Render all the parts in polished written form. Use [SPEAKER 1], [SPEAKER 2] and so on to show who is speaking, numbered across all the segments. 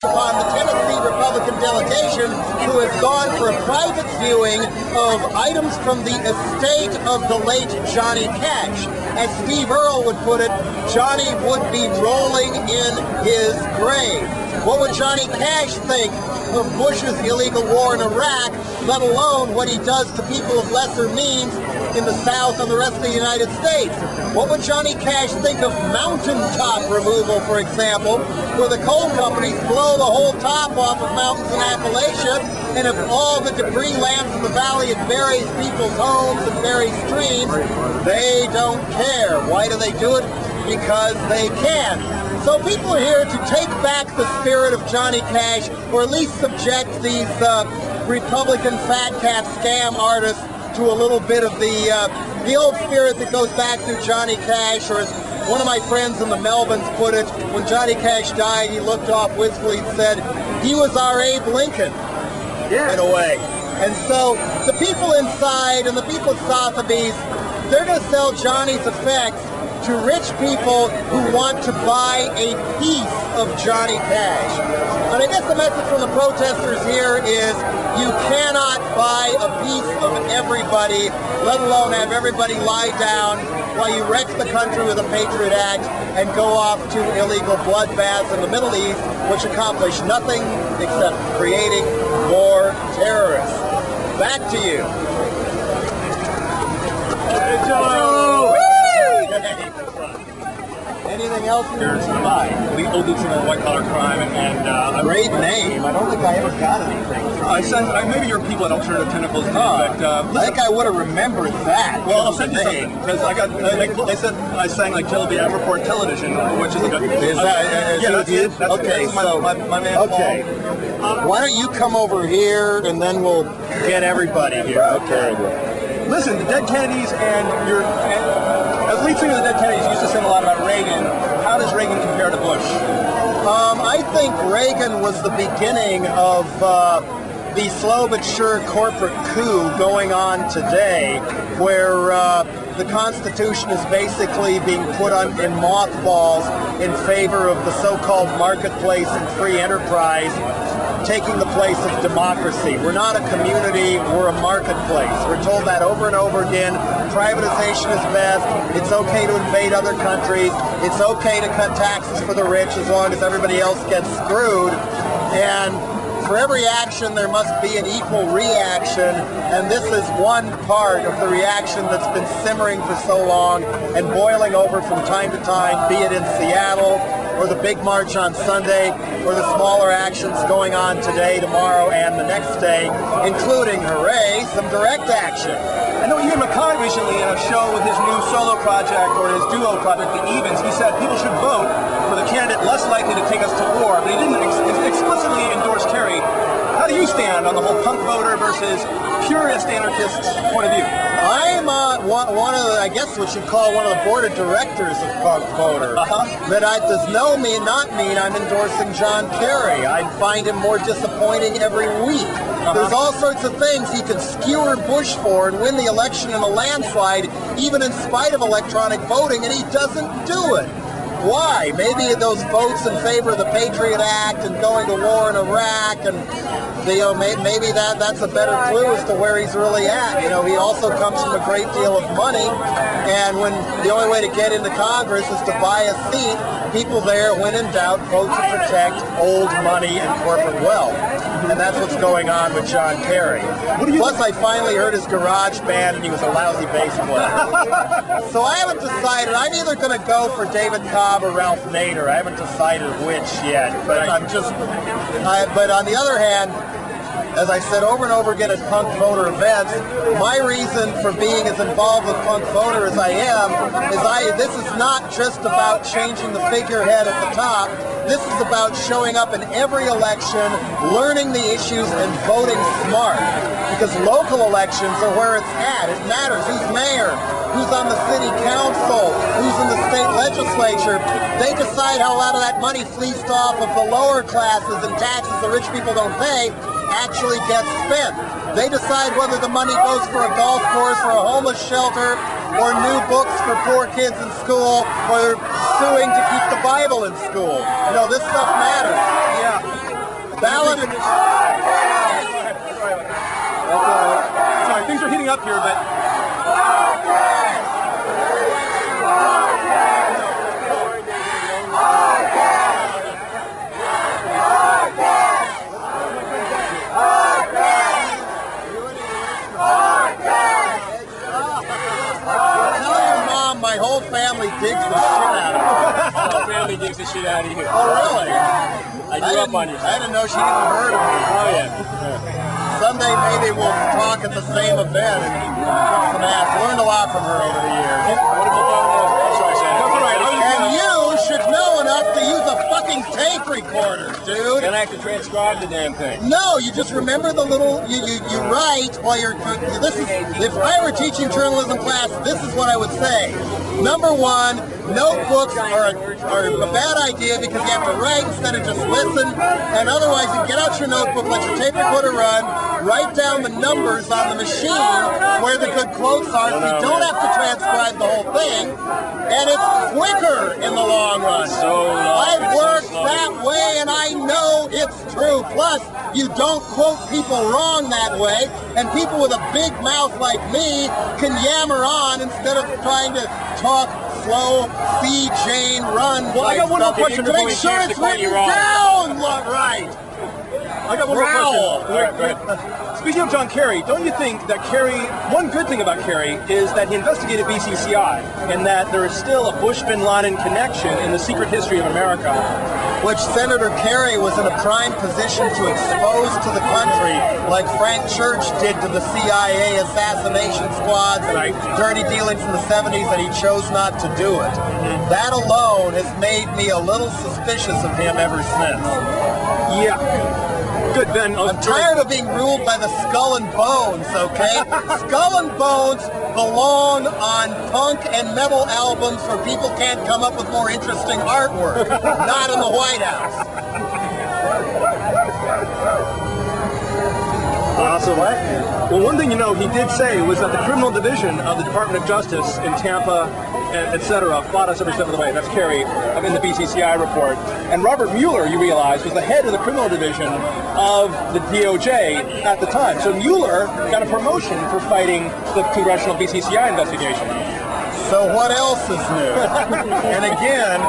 [SPEAKER 1] upon the Tennessee Republican delegation who has gone for a private viewing of items from the estate of the late Johnny Cash. As Steve Earle would put it, Johnny would be rolling in his grave. What would Johnny Cash think of Bush's illegal war in Iraq, let alone what he does to people of lesser means in the South and the rest of the United States? What would Johnny Cash think of mountaintop removal, for example, where the coal companies blow the whole top off of mountains in Appalachia, and if all the debris lands in the valley, it buries people's homes and buries streams? They don't care. Why do they do it? Because they can. So people are here to take back the spirit of Johnny Cash, or at least subject these Republican fat cat scam artists to a little bit of the old spirit that goes back through Johnny Cash, or as one of my friends in the Melvins put it, when Johnny Cash died, he looked off wistfully and said, he was our Abe Lincoln, in a way. And so the people inside and the people at Sotheby's, they're going to sell Johnny's effects to rich people who want to buy a piece of Johnny Cash. And I guess the message from the protesters here is you cannot buy a piece of everybody, let alone have everybody lie down while you wreck the country with a Patriot Act and go off to illegal bloodbaths in the Middle East, which accomplish nothing except creating more terrorists. Back to you.
[SPEAKER 2] Hey, Jello!
[SPEAKER 1] Anything else here to buy?
[SPEAKER 2] We all do some white-collar crime, and
[SPEAKER 1] great name. I don't think I ever got anything.
[SPEAKER 2] Maybe your people at Alternative Tentacles did,
[SPEAKER 1] but I think I would have remembered that.
[SPEAKER 2] Well, I'll send you something, because they said I sang like Jello Biafra for television, which is a good.
[SPEAKER 1] Is that?
[SPEAKER 2] Yeah, that's it.
[SPEAKER 1] Okay,
[SPEAKER 2] so my man.
[SPEAKER 1] Okay. Why don't you come over here, and then we'll get everybody here. Okay.
[SPEAKER 2] Listen, the Dead Kennedys as lead singer of the Dead Kennedys used to sing a lot about Reagan. How does Reagan compare to Bush?
[SPEAKER 1] I think Reagan was the beginning of the slow but sure corporate coup going on today, where the Constitution is basically being put in mothballs in favor of the so-called marketplace and free enterprise, taking the place of democracy. We're not a community, we're a marketplace. We're told that over and over again. Privatization is best. It's okay to invade other countries. It's okay to cut taxes for the rich as long as everybody else gets screwed. And for every action, there must be an equal reaction, and this is one part of the reaction that's been simmering for so long and boiling over from time to time, be it in Seattle, or the big march on Sunday, or the smaller actions going on today, tomorrow, and the next day, including, hooray, some direct action.
[SPEAKER 2] I know Ian McKay recently in a show with his new solo project, or his duo project, The Evens, he said people should vote for the candidate less likely to take us to war, but he didn't explicitly endorse Kerry. How do you stand on the whole punk voter versus purist anarchist point of view?
[SPEAKER 1] I'm one of the, I guess what you'd call one of the board of directors of Punk Voter. But that does not mean I'm endorsing John Kerry. I find him more disappointing every week. There's all sorts of things he could skewer Bush for and win the election in a landslide, even in spite of electronic voting, and he doesn't do it. Why? Maybe those votes in favor of the Patriot Act and going to war in Iraq, and maybe that's a better clue as to where he's really at. You know, he also comes from a great deal of money, and when the only way to get into Congress is to buy a seat, people there, when in doubt, vote to protect old money and corporate wealth. And that's what's going on with John Kerry. Plus, I finally heard his garage band, and he was a lousy bass player. So I haven't decided. I'm either going to go for David Cobb or Ralph Nader. I haven't decided which yet. But but on the other hand, as I said over and over again at Punk Voter events, my reason for being as involved with Punk Voter as I am is this is not just about changing the figurehead at the top. This is about showing up in every election, learning the issues, and voting smart. Because local elections are where it's at. It matters who's mayor, who's on the city council, who's in the state legislature. They decide how a lot of that money fleeced off of the lower classes and taxes the rich people don't pay actually gets spent. They decide whether the money goes for a golf course or a homeless shelter or new books for poor kids in school or suing to keep the Bible in school. You know, this stuff matters.
[SPEAKER 2] Yeah. up here, but
[SPEAKER 1] my whole family digs the shit out of you.
[SPEAKER 3] My whole family digs the shit out of you.
[SPEAKER 1] Oh, really?
[SPEAKER 3] I grew up on your show.
[SPEAKER 1] I didn't know she even heard of me.
[SPEAKER 3] Oh, yeah.
[SPEAKER 1] Someday maybe we'll talk at the same event and kick some ass. Learned a lot from her over the years.
[SPEAKER 3] What have you done? Sorry, Sam.
[SPEAKER 2] that's all right.
[SPEAKER 1] And you should know enough to use a fucking tape recorder, dude.
[SPEAKER 3] Then I have to transcribe the damn thing.
[SPEAKER 1] No, you just remember the little, you write while you're, this is, if I were teaching journalism class, this is what I would say. Number one, notebooks are a bad idea because you have to write instead of just listen. And otherwise, you get out your notebook, let your tape recorder run, write down the numbers on the machine where the good quotes are, so you don't have to transcribe the whole thing. And it's quicker in the long run. I've worked that way, and I know it's true. Plus, you don't quote people wrong that way, and people with a big mouth like me can yammer on instead of trying to talk slow, see Jane run.
[SPEAKER 2] Well, I got one more question
[SPEAKER 1] to
[SPEAKER 2] before
[SPEAKER 1] make
[SPEAKER 2] we
[SPEAKER 1] sure it's written down right.
[SPEAKER 2] I got one more question.
[SPEAKER 3] All right, go ahead.
[SPEAKER 2] Speaking of John Kerry, don't you think that Kerry, one good thing about Kerry is that he investigated BCCI and that there is still a Bush-Bin Laden connection in the secret history of America?
[SPEAKER 1] Which Senator Kerry was in a prime position to expose to the country, like Frank Church did to the CIA assassination squads and dirty dealings in the 70s, and he chose not to do it. That alone has made me a little suspicious of him ever since.
[SPEAKER 2] Yeah. Good, Ben.
[SPEAKER 1] I'm tired of being ruled by the skull and bones, okay? Skull and bones belong on punk and metal albums where people can't come up with more interesting artwork, not in the White House.
[SPEAKER 2] So what? Well, one thing you know he did say was that the criminal division of the Department of Justice in Tampa, etc., fought us every step of the way. That's Kerry in the BCCI report. And Robert Mueller, you realize, was the head of the criminal division of the DOJ at the time. So Mueller got a promotion for fighting the congressional BCCI investigation.
[SPEAKER 1] So what else is new? And again,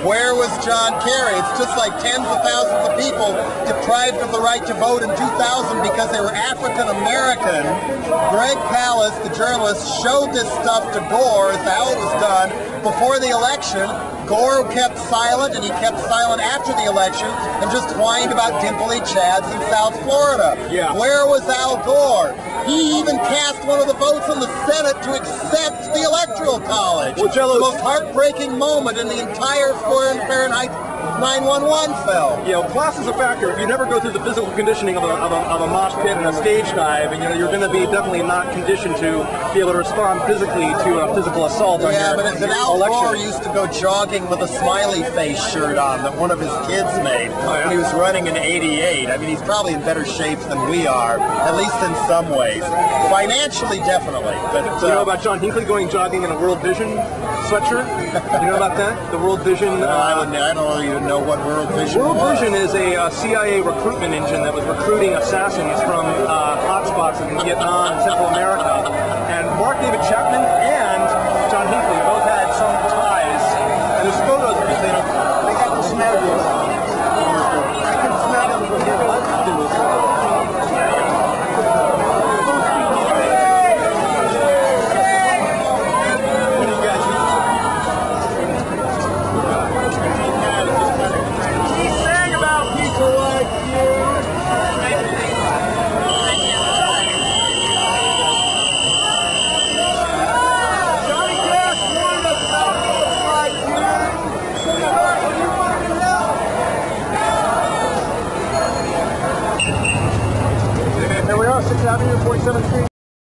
[SPEAKER 1] where was John Kerry? It's just like tens of thousands of people deprived of the right to vote in 2000 because they were African American. Greg Palast, the journalist, showed this stuff to Gore as to how it was done before the election. Gore kept silent, and he kept silent after the election and just whined about dimply chads in South Florida.
[SPEAKER 2] Yeah.
[SPEAKER 1] Where was Al Gore? He even cast one of the votes in the Senate to accept the Electoral College.
[SPEAKER 2] Well, Jello,
[SPEAKER 1] the most heartbreaking moment in the entire Fahrenheit 911 film.
[SPEAKER 2] You know, class is a factor. If you never go through the physical conditioning of a mosh pit and a stage dive, and you're going to be definitely not conditioned to be able to respond physically to a physical assault.
[SPEAKER 1] Yeah, but
[SPEAKER 2] election.
[SPEAKER 1] Al Gore used to go jogging with a smiley face shirt on that one of his kids made when he was running in '88. I mean, he's probably in better shape than we are, at least in some ways. Financially, definitely. But
[SPEAKER 2] you know about John Hinckley going jogging in a World Vision sweatshirt? You know about that? The World Vision.
[SPEAKER 1] I don't even know what World Vision
[SPEAKER 2] World
[SPEAKER 1] was.
[SPEAKER 2] Vision is a CIA recruitment engine that was recruiting assassins from hotspots in Vietnam and Central America. And Mark David Chapman